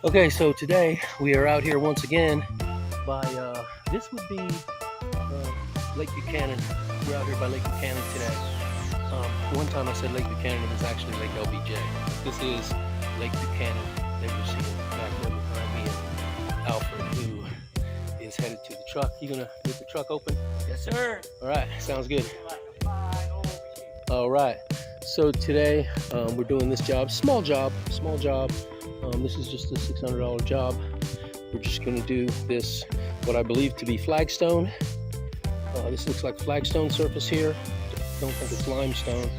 Okay, so today we are out here once again by, this would be Lake Buchanan. We're out here by Lake Buchanan today. One time I said Lake Buchanan, it was actually Lake LBJ. This is Lake Buchanan that you're seeing back there behind me, and Alfred, who is headed to the truck. You gonna get the truck open? Yes, sir. All right, sounds good. All right, so today we're doing this job, small job. This is just a $600 job. We're just going to do this, what I believe to be flagstone. This looks like flagstone surface here. Don't think it's limestone.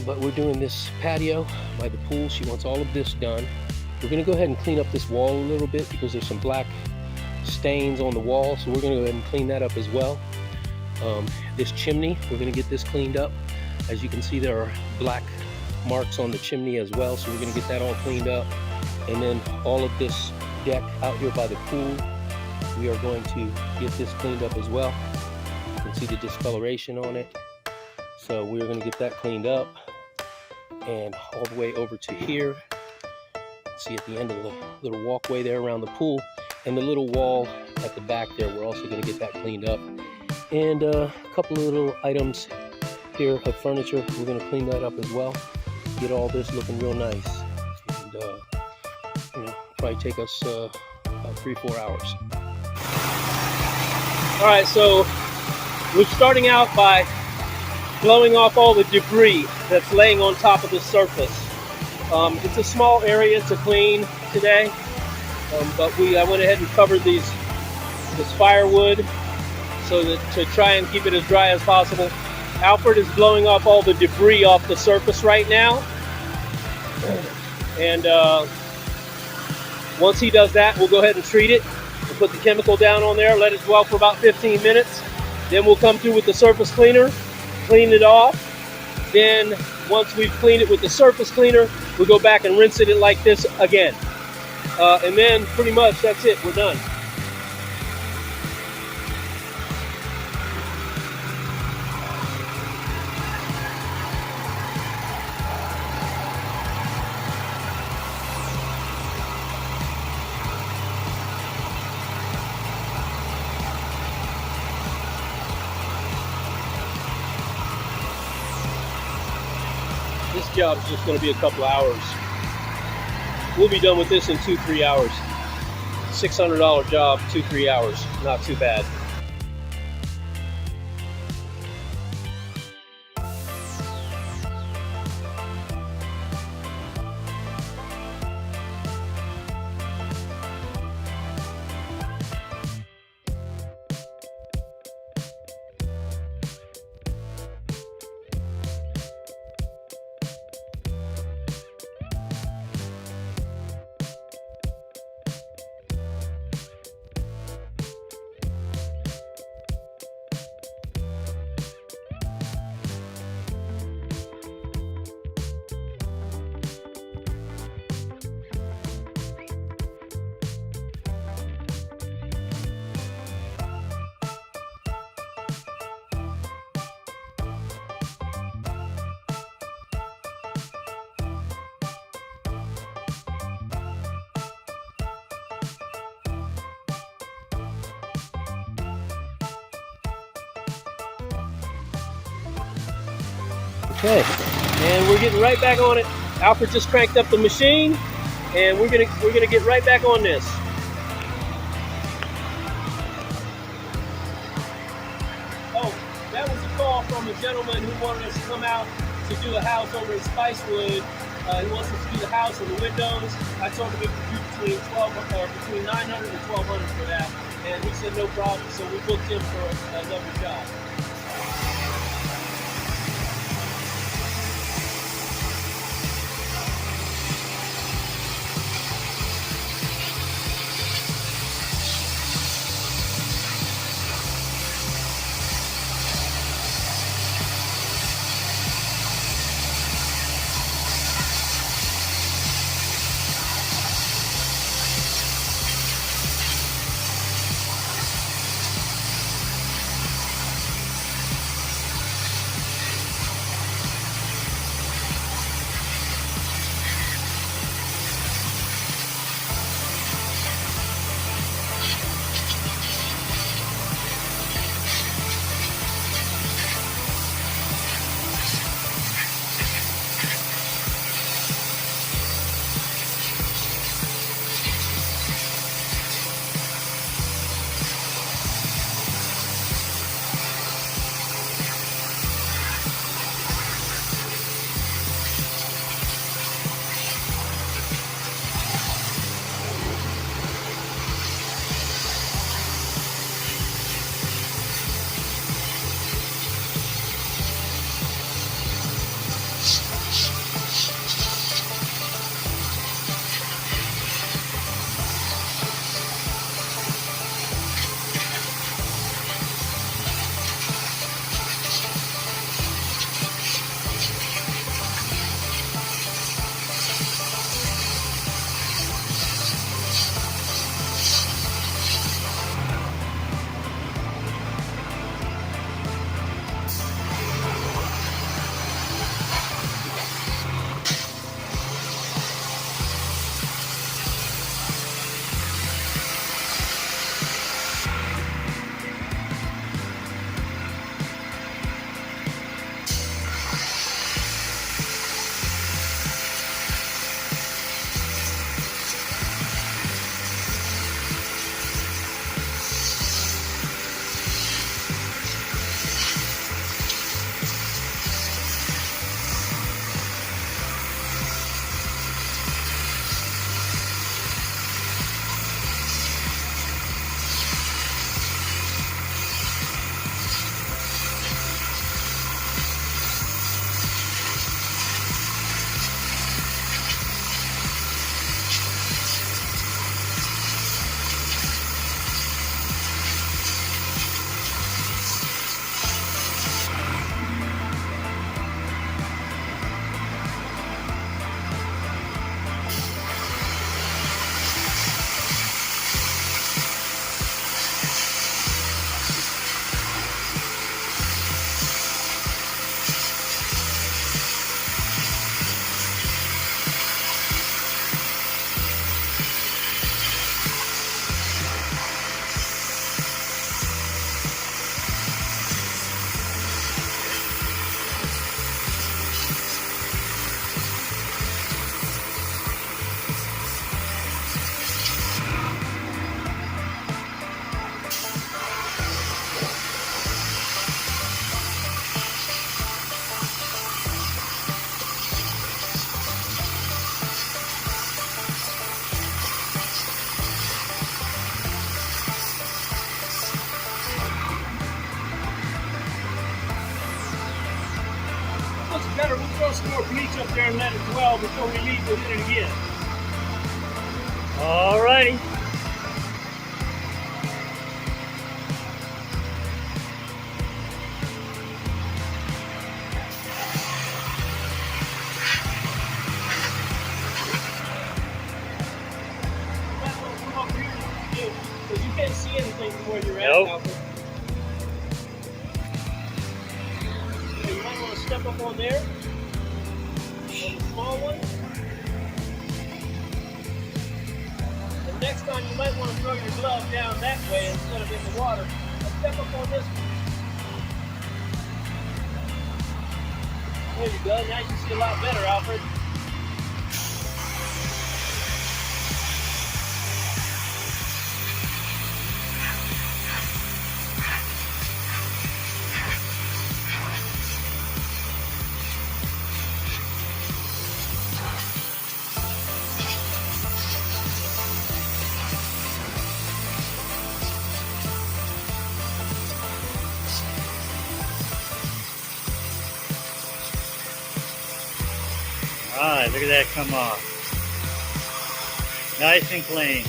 But we're doing this patio by the pool. She wants all of this done. We're going to go ahead and clean up this wall a little bit because there's some black stains on the wall. So we're going to go ahead and clean that up as well. This chimney, we're going to get this cleaned up. As you can see, there are black marks on the chimney as well, so we're going to get that all cleaned up. And then all of this deck out here by the pool, we are going to get this cleaned up as well. You can see the discoloration on it, so we're going to get that cleaned up. And all the way over to here, see at the end of the little walkway there around the pool, and the little wall at the back there, we're also going to get that cleaned up. And a couple of little items here of furniture, we're going to clean that up as well. Get all this looking real nice, and probably take us about 3-4 hours. All right, so we're starting out by blowing off all the debris that's laying on top of the surface. It's a small area to clean today, but I went ahead and covered this firewood so that to try and keep it as dry as possible. Alfred is blowing off all the debris off the surface right now. And once he does that, we'll go ahead and treat it. We'll put the chemical down on there, let it dwell for about 15 minutes. Then we'll come through with the surface cleaner, clean it off. Then once we've cleaned it with the surface cleaner, we'll go back and rinse it like this again. And then pretty much that's it, we're done. This job's just going to be a couple hours. We'll be done with this in 2-3 hours. $600 job, 2-3 hours. Not too bad. Okay, and we're getting right back on it. Alfred just cranked up the machine, and we're gonna get right back on this. Oh, that was a call from a gentleman who wanted us to come out to do a house over in Spicewood. He wants us to do the house and the windows. I told him it would be between between $900 and $1,200 for that, and he said no problem. So we booked him for another job. throw some more bleach up there and let it dwell before we leave. We'll hit it again. Alrighty. Because you can't see anything from where you're at. Nope. So you might want to step up on there, on the small one. And next time you might want to throw your glove down that way instead of in the water. And step up on this one. There you go. Now you can see a lot better, Alfred. Alright, look at that come off. Nice and clean.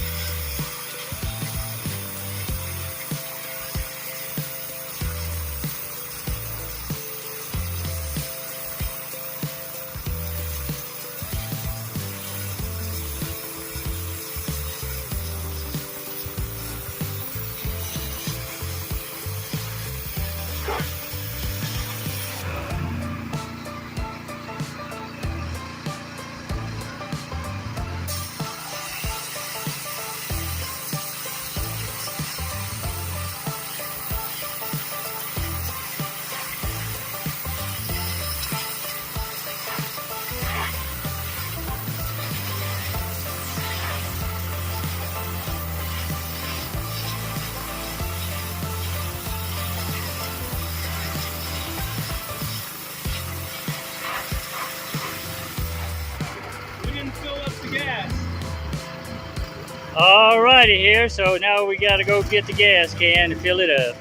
Alrighty here, so now we gotta go get the gas can and fill it up.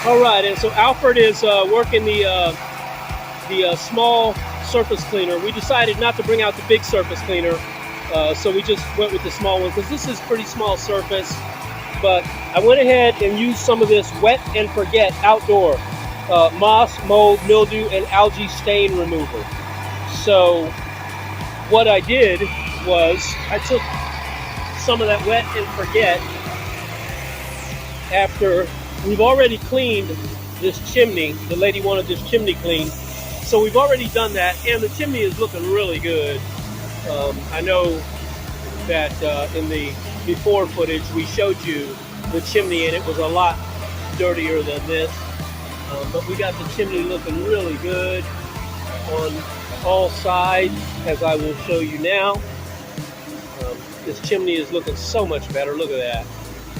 Alright, and so Alfred is working the small surface cleaner. We decided not to bring out the big surface cleaner, so we just went with the small one because this is pretty small surface. But I went ahead and used some of this wet and forget outdoor moss, mold, mildew, and algae stain remover. So what I did was I took some of that wet and forget after we've already cleaned this chimney. The lady wanted this chimney cleaned, so we've already done that, and the chimney is looking really good. I know that in the before footage we showed you the chimney and it was a lot dirtier than this, but we got the chimney looking really good on all sides, as I will show you now. This chimney is looking so much better. Look at that.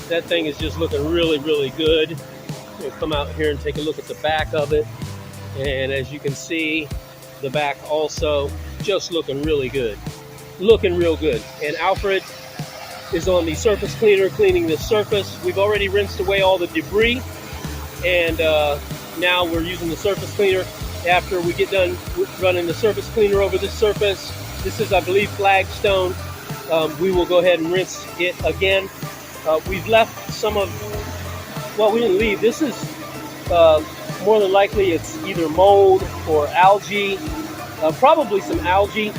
That thing is just looking really, really good. We'll come out here and take a look at the back of it. And as you can see, the back also just looking really good. Looking real good. And Alfred is on the surface cleaner cleaning this surface. We've already rinsed away all the debris. And now we're using the surface cleaner. After we get done running the surface cleaner over this surface, this is, I believe, flagstone. We will go ahead and rinse it again. We've left some of, well, we didn't leave. This is more than likely it's either mold or algae, probably some algae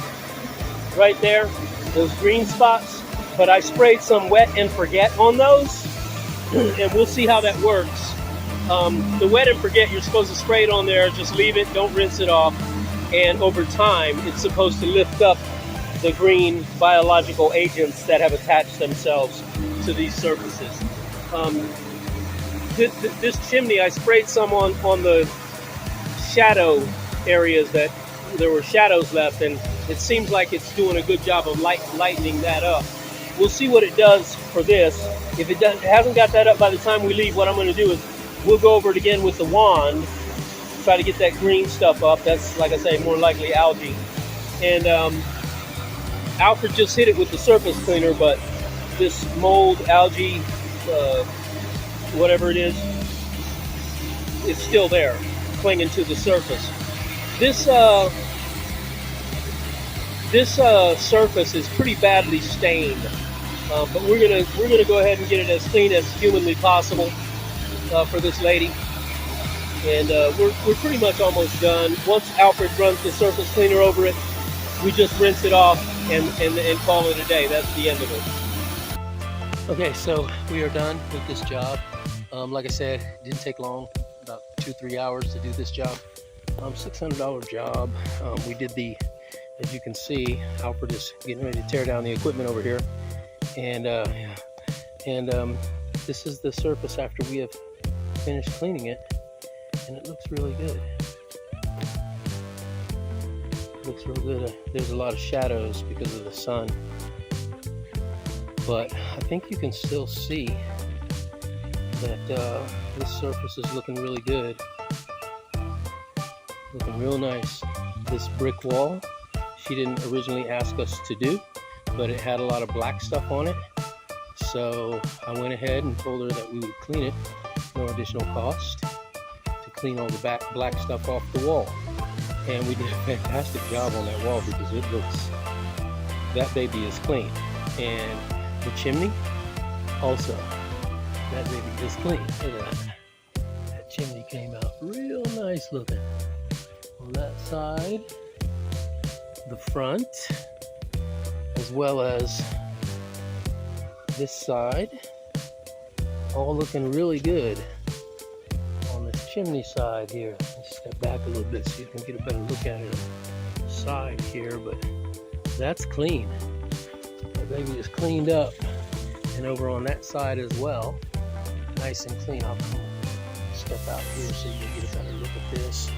right there, those green spots. But I sprayed some wet and forget on those, and we'll see how that works. The wet and forget, you're supposed to spray it on there, just leave it, don't rinse it off, and over time it's supposed to lift up the green biological agents that have attached themselves to these surfaces. This chimney, I sprayed some on the shadow areas that there were shadows left, and it seems like it's doing a good job of lightening that up. We'll see what it does for this. If it hasn't got that up by the time we leave, what I'm going to do is we'll go over it again with the wand, try to get that green stuff up. That's, like I say, more likely algae. And Alfred just hit it with the surface cleaner, but this mold, algae, whatever it is, it's still there, clinging to the surface. This surface is pretty badly stained, but we're gonna go ahead and get it as clean as humanly possible for this lady. And we're pretty much almost done. Once Alfred runs the surface cleaner over it, we just rinse it off and call it a day. That's the end of it. Okay, so we are done with this job. Like I said, it didn't take long, about 2-3 hours to do this job. $600 job. We did as you can see, Alfred is getting ready to tear down the equipment over here. And this is the surface after we have finished cleaning it. And it looks really good. It looks real good. There's a lot of shadows because of the sun. But I think you can still see that this surface is looking really good. Looking real nice. This brick wall, she didn't originally ask us to do, but it had a lot of black stuff on it. So I went ahead and told her that we would clean it, no additional cost, to clean all the black stuff off the wall. And we did a fantastic job on that wall because it looks, that baby is clean. And the chimney, also, that baby is clean. Look at that. That chimney came out real nice looking. On that side, the front, as well as this side, all looking really good. On this chimney side here, let's step back a little bit so you can get a better look at it on the side here, but that's clean. That baby is cleaned up. And over on that side as well, nice and clean. I'll come step out here so you can get a better look at this.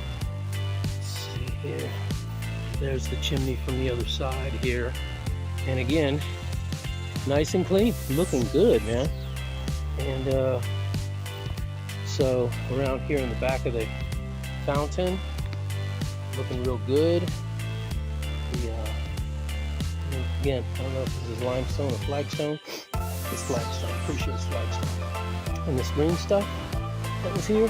Let's see here. There's the chimney from the other side here. And again, nice and clean, looking good, man. And so around here in the back of the fountain, looking real good. Again, I don't know if this is limestone or flagstone. It's flagstone, pretty sure it's flagstone. And this green stuff that was here,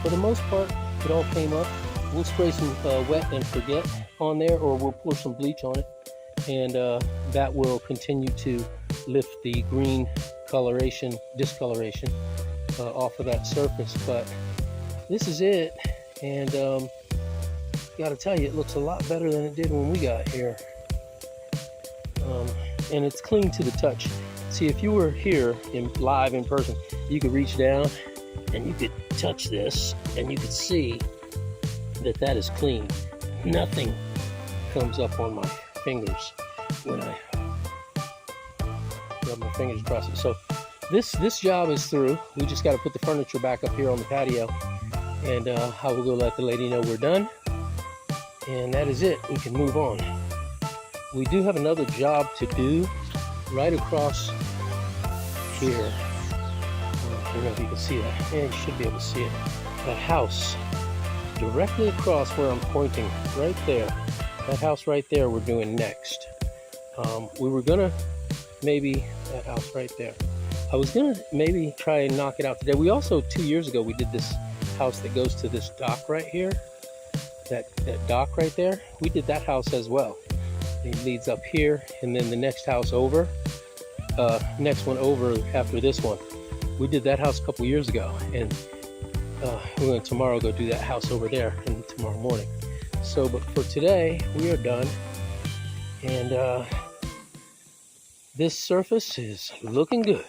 for the most part, it all came up. We'll spray some wet and forget on there, or we'll pour some bleach on it, and that will continue to lift the green discoloration off of that surface. But this is it, and gotta tell you, it looks a lot better than it did when we got here. And it's clean to the touch. See, if you were here live in person, you could reach down and you could touch this and you could see that that is clean. Nothing comes up on my fingers when I rub my fingers across it. So this job is through. We just got to put the furniture back up here on the patio, and I will go let the lady know we're done, and that is it. We can move on. We do have another job to do right across here. I don't know if you can see that. Yeah, you should be able to see it. That house directly across where I'm pointing, right there. That house right there we're doing next. We were gonna maybe, that house right there. I was gonna maybe try and knock it out today. We also, 2 years ago, we did this house that goes to this dock right here. That dock right there. We did that house as well. It leads up here, and then the next house over, next one over after this one. We did that house a couple years ago, and we're going to tomorrow go do that house over there, and tomorrow morning. So, but for today, we are done, and this surface is looking good.